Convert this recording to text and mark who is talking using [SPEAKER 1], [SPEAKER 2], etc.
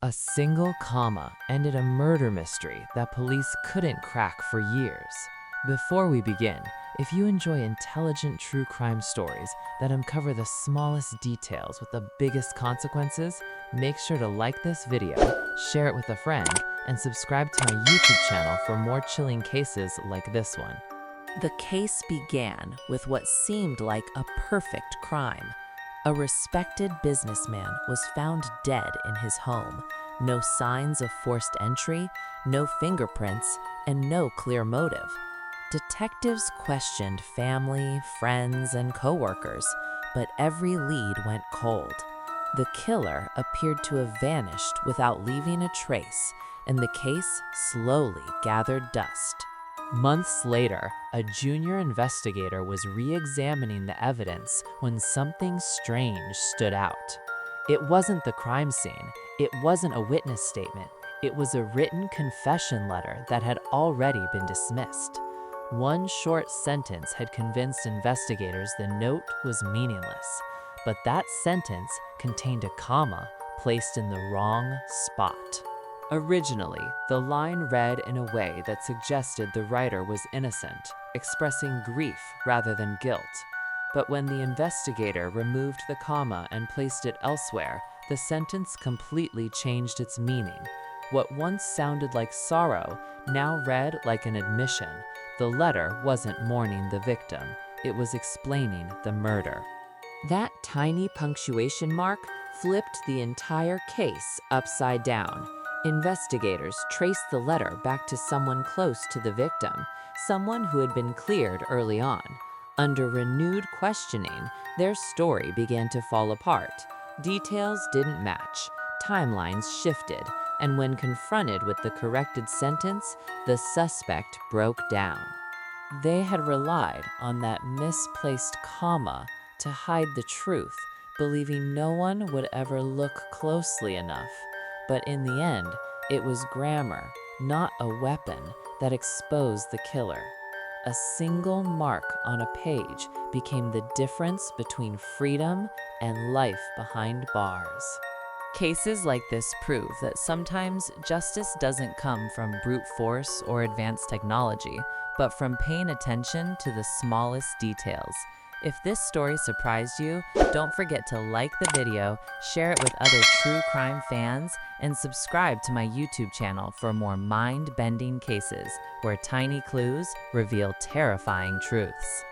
[SPEAKER 1] A single comma ended a murder mystery that police couldn't crack for years. Before we begin, if you enjoy intelligent true crime stories that uncover the smallest details with the biggest consequences, make sure to like this video, share it with a friend, and subscribe to my YouTube channel for more chilling cases like this one.
[SPEAKER 2] The case began with what seemed like a perfect crime. A respected businessman was found dead in his home. No signs of forced entry, no fingerprints, and no clear motive. Detectives questioned family, friends, and coworkers, but every lead went cold. The killer appeared to have vanished without leaving a trace, and the case slowly gathered dust.
[SPEAKER 1] Months later, a junior investigator was re-examining the evidence when something strange stood out. It wasn't the crime scene, it wasn't a witness statement, it was a written confession letter that had already been dismissed. One short sentence had convinced investigators the note was meaningless, but that sentence contained a comma placed in the wrong spot. Originally, the line read in a way that suggested the writer was innocent, expressing grief rather than guilt. But when the investigator removed the comma and placed it elsewhere, the sentence completely changed its meaning. What once sounded like sorrow now read like an admission. The letter wasn't mourning the victim, it was explaining the murder. That tiny punctuation mark flipped the entire case upside down. Investigators traced the letter back to someone close to the victim, someone who had been cleared early on. Under renewed questioning, their story began to fall apart. Details didn't match, timelines shifted, and when confronted with the corrected sentence, the suspect broke down. They had relied on that misplaced comma to hide the truth, believing no one would ever look closely enough. But in the end, it was grammar, not a weapon, that exposed the killer. A single mark on a page became the difference between freedom and life behind bars. Cases like this prove that sometimes justice doesn't come from brute force or advanced technology, but from paying attention to the smallest details. If this story surprised you, don't forget to like the video, share it with other true crime fans, and subscribe to my YouTube channel for more mind-bending cases where tiny clues reveal terrifying truths.